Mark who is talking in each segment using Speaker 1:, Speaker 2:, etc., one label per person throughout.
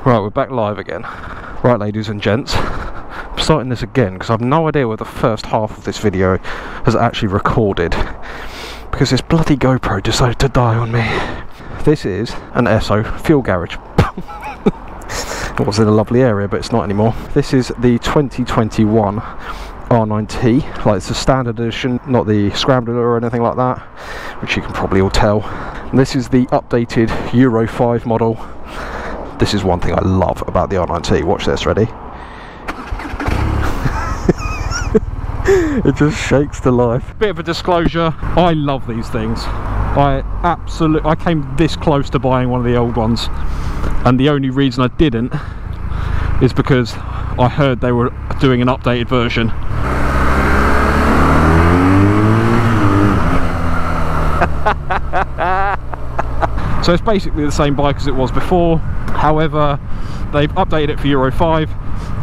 Speaker 1: Right, we're back live again. Right, ladies and gents, I'm starting this again because I've no idea where the first half of this video has actually recorded, because this bloody GoPro decided to die on me. This is an Esso fuel garage. It was in a lovely area, but it's not anymore. This is the 2021 R Nine T, like it's the standard edition, not the Scrambler or anything like that, which you can probably all tell. And this is the updated Euro 5 model. This is one thing I love about the R Nine T. Watch this, ready? It just shakes to life. Bit of a disclosure, I love these things. I came this close to buying one of the old ones, and the only reason I didn't is because I heard they were doing an updated version. So it's basically the same bike as it was before. However, they've updated it for Euro 5,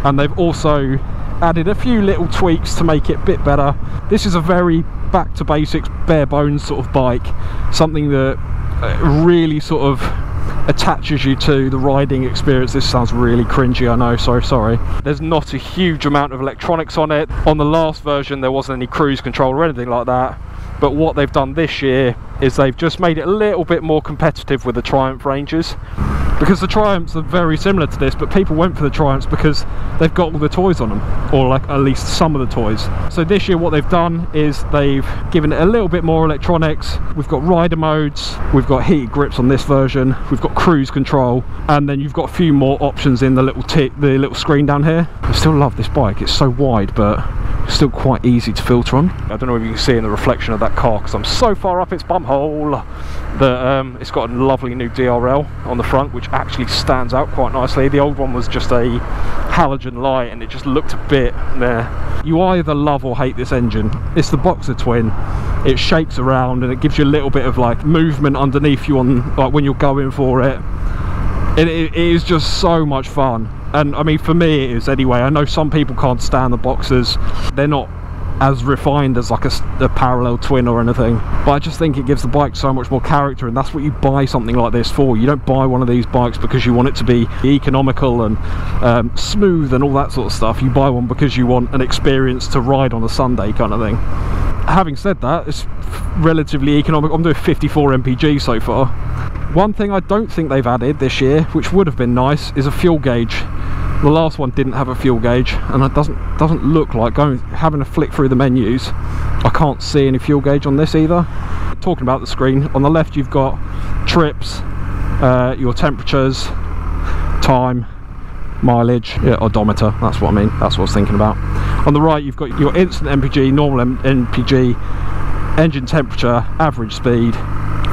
Speaker 1: and they've also added a few little tweaks to make it a bit better. This is a very back to basics, bare bones sort of bike, something that really sort of attaches you to the riding experience. This sounds really cringy, I know, so sorry. There's not a huge amount of electronics on it. On the last version there wasn't any cruise control or anything like that, but what they've done this year is they've just made it a little bit more competitive with the Triumph ranges, because the Triumphs are very similar to this, but people went for the Triumphs because they've got all the toys on them, or like at least some of the toys. So this year what they've done is they've given it a little bit more electronics. We've got rider modes, we've got heated grips on this version, we've got cruise control, and then you've got a few more options in the little screen down here. I still love this bike. It's so wide, but it's still quite easy to filter on. I don't know if you can see in the reflection of that car because I'm so far up its bum hole that it's got a lovely new DRL on the front, which actually stands out quite nicely. The old one was just a halogen light and it just looked a bit meh. You either love or hate this engine. It's the Boxer twin. It shakes around and it gives you a little bit of like movement underneath you on, like when you're going for it. It is just so much fun, and I mean for me it is anyway. I know some people can't stand the Boxers, they're not as refined as like a parallel twin or anything, but I just think it gives the bike so much more character, and that's what you buy something like this for. You don't buy one of these bikes because you want it to be economical and smooth and all that sort of stuff. You buy one because you want an experience to ride on a Sunday kind of thing. Having said that, it's relatively economical. I'm doing 54 mpg so far. One thing I don't think they've added this year, which would have been nice, is a fuel gauge. The last one didn't have a fuel gauge, and it doesn't look like having a flick through the menus. I can't see any fuel gauge on this either. Talking about the screen, on the left you've got trips, your temperatures, time, mileage, yeah, odometer, that's what I mean, that's what I was thinking about. On the right you've got your instant MPG, normal MPG, engine temperature, average speed,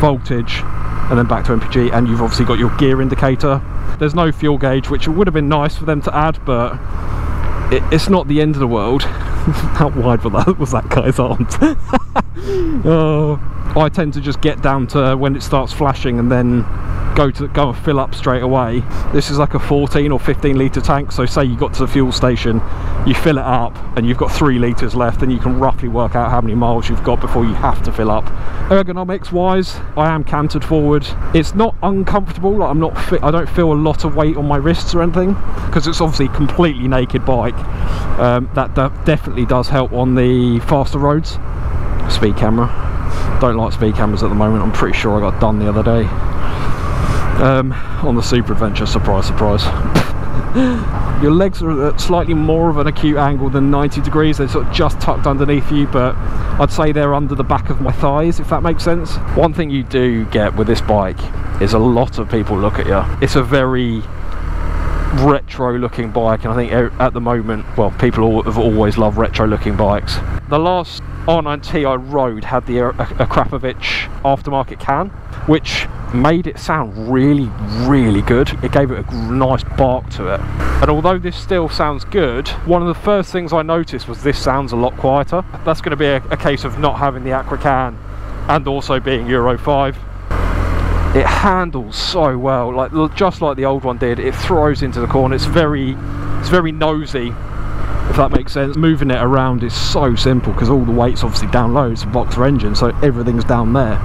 Speaker 1: voltage, and then back to MPG, and you've obviously got your gear indicator. There's no fuel gauge, which would have been nice for them to add, but it's not the end of the world. How wide was that guy's arms? Oh, I tend to just get down to when it starts flashing and then go and fill up straight away. This is like a 14 or 15 litre tank, so say you got to the fuel station, you fill it up and you've got 3 litres left, and you can roughly work out how many miles you've got before you have to fill up. Ergonomics wise, I am cantered forward. It's not uncomfortable, like I don't feel a lot of weight on my wrists or anything, because it's obviously a completely naked bike. That definitely does help on the faster roads. Speed camera, don't like speed cameras at the moment. I'm pretty sure I got done the other day on the Super Adventure, surprise surprise. Your legs are at slightly more of an acute angle than 90 degrees. They're sort of just tucked underneath you, but I'd say they're under the back of my thighs, if that makes sense. One thing you do get with this bike is a lot of people look at you. It's a very retro looking bike, and I think at the moment, well, people have always loved retro looking bikes. The last R Nine T I rode had the Akrapovic aftermarket can, which made it sound really good. It gave it a nice bark to it, and although this still sounds good, one of the first things I noticed was this sounds a lot quieter. That's going to be a case of not having the Acra can and also being Euro 5. It handles so well, like just like the old one did. It throws into the corner. It's very nosy, if that makes sense. Moving it around is so simple because all the weight's obviously down low. It's a Boxer engine, so everything's down there.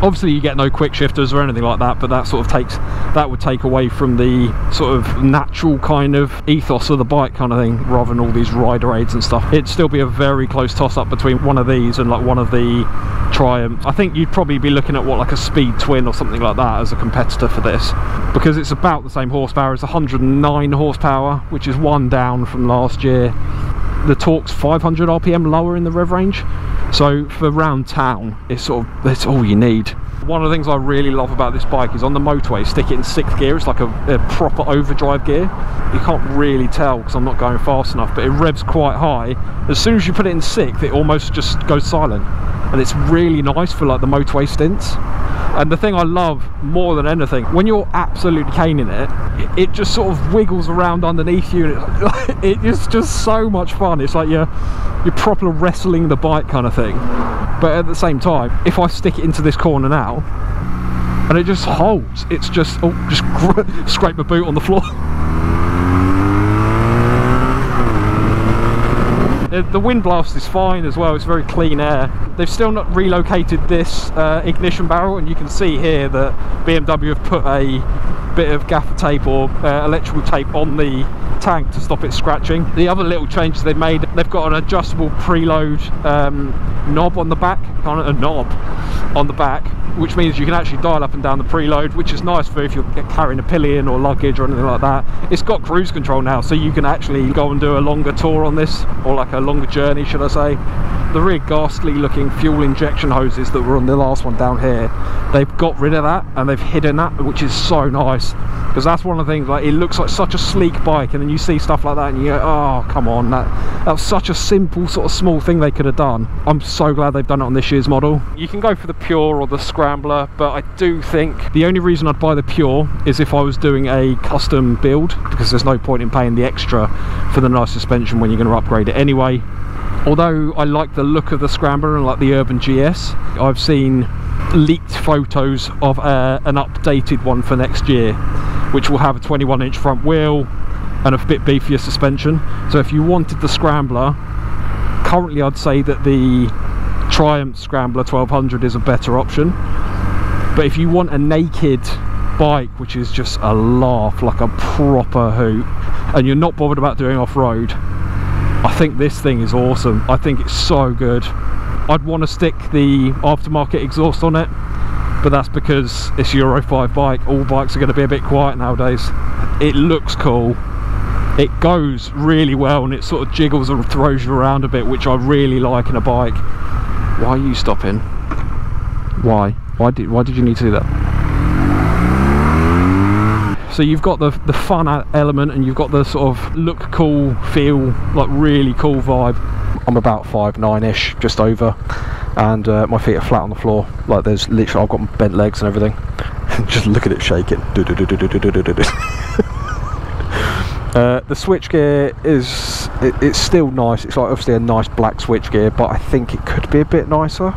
Speaker 1: Obviously you get no quick shifters or anything like that, but that sort of would take away from the sort of natural kind of ethos of the bike kind of thing, rather than all these rider aids and stuff. It'd still be a very close toss up between one of these and like one of the Triumph. I think you'd probably be looking at what, like a Speed Twin or something like that as a competitor for this, because it's about the same horsepower. It's 109 horsepower, which is one down from last year. The torque's 500 RPM lower in the rev range, so for round town it's all you need. One of the things I really love about this bike is on the motorway, stick it in 6th gear. It's like a proper overdrive gear. You can't really tell because I'm not going fast enough, but it revs quite high. As soon as you put it in 6th, it almost just goes silent, and it's really nice for like the motorway stints. And the thing I love more than anything, when you're absolutely caning it, it just sort of wiggles around underneath you, and it is just so much fun. It's like you're proper wrestling the bike kind of thing. But at the same time, if I stick it into this corner now and it just holds, it's just scrape my boot on the floor. The wind blast is fine as well, it's very clean air. They've still not relocated this ignition barrel, and you can see here that BMW have put a bit of gaffer tape or electrical tape on the tank to stop it scratching. The other little changes they've made, they've got an adjustable preload knob on the back, kind of a knob on the back, which means you can actually dial up and down the preload, which is nice for if you're carrying a pillion or luggage or anything like that. It's got cruise control now, so you can actually go and do a longer tour on this, or like a longer journey, should I say. The really ghastly looking fuel injection hoses that were on the last one down here, they've got rid of that and they've hidden that, which is so nice, because that's one of the things, like, it looks like such a sleek bike, and then you see stuff like that and you go, oh come on, that was such a simple sort of small thing they could have done. I'm so glad they've done it on this year's model. You can go for the Pure or the Scrambler, but I do think the only reason I'd buy the Pure is if I was doing a custom build, because there's no point in paying the extra for the nice suspension when you're going to upgrade it anyway. Although I like the look of the Scrambler and like the Urban GS, I've seen leaked photos of an updated one for next year, which will have a 21-inch front wheel and a bit beefier suspension. So if you wanted the Scrambler, currently I'd say that the Triumph Scrambler 1200 is a better option. But if you want a naked bike which is just a laugh, like a proper hoot, and you're not bothered about doing off-road, I think this thing is awesome. I think it's so good. I'd want to stick the aftermarket exhaust on it, but that's because it's a Euro 5 bike. All bikes are going to be a bit quiet nowadays. It looks cool, it goes really well, and it sort of jiggles and throws you around a bit, which I really like in a bike. Why are you stopping? Why did you need to do that? So you've got the fun element, and you've got the sort of look cool, feel like really cool vibe. I'm about 5'9"-ish, just over, and my feet are flat on the floor. Like, there's literally, I've got bent legs and everything. Just look at it shaking. The switchgear it's still nice. It's like obviously a nice black switchgear, but I think it could be a bit nicer.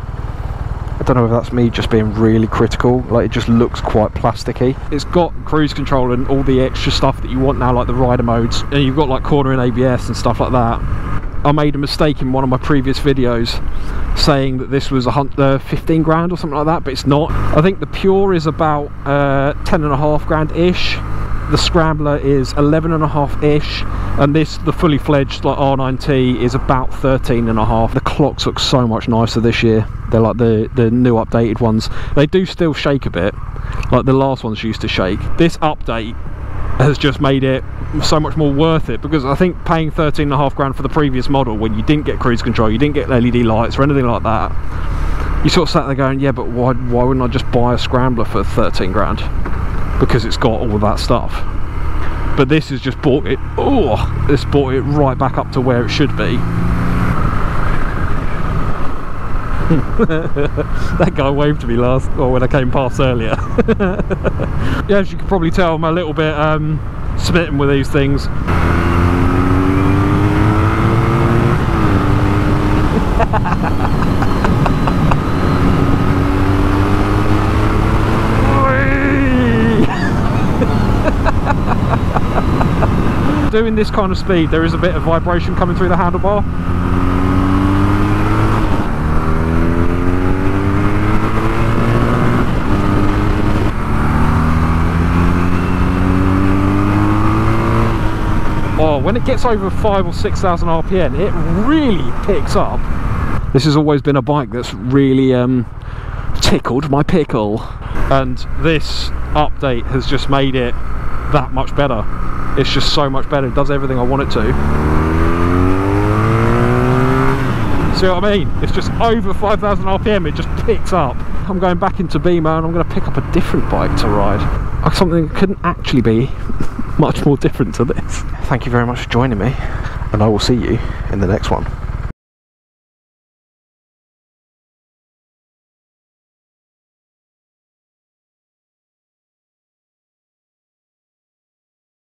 Speaker 1: I don't know if that's me just being really critical. Like, it just looks quite plasticky. It's got cruise control and all the extra stuff that you want now, like the rider modes, and you've got like cornering ABS and stuff like that. I made a mistake in one of my previous videos saying that this was 15 grand or something like that, but it's not. I think the Pure is about 10.5 grand ish. The Scrambler is 11.5-ish, and the fully fledged like R Nine T is about 13.5. The clocks look so much nicer this year. They're like the new updated ones. They do still shake a bit, like the last ones used to shake. This update has just made it so much more worth it, because I think paying 13.5 grand for the previous model, when you didn't get cruise control, you didn't get LED lights or anything like that, you sort of sat there going, yeah, but why wouldn't I just buy a Scrambler for 13 grand? Because it's got all of that stuff. But this has just brought it, this brought it right back up to where it should be. That guy waved to me when I came past earlier. Yeah, as you can probably tell, I'm a little bit smitten with these things. Doing this kind of speed, there is a bit of vibration coming through the handlebar. when it gets over 5,000 or 6,000 RPM, it really picks up. This has always been a bike that's really tickled my pickle, and this update has just made it that much better. It's just so much better. It does everything I want it to. See what I mean? It's just over 5,000 RPM, it just picks up. I'm going back into Beamer and I'm going to pick up a different bike to ride. Something that couldn't actually be much more different to this. Thank you very much for joining me, and I will see you in the next one.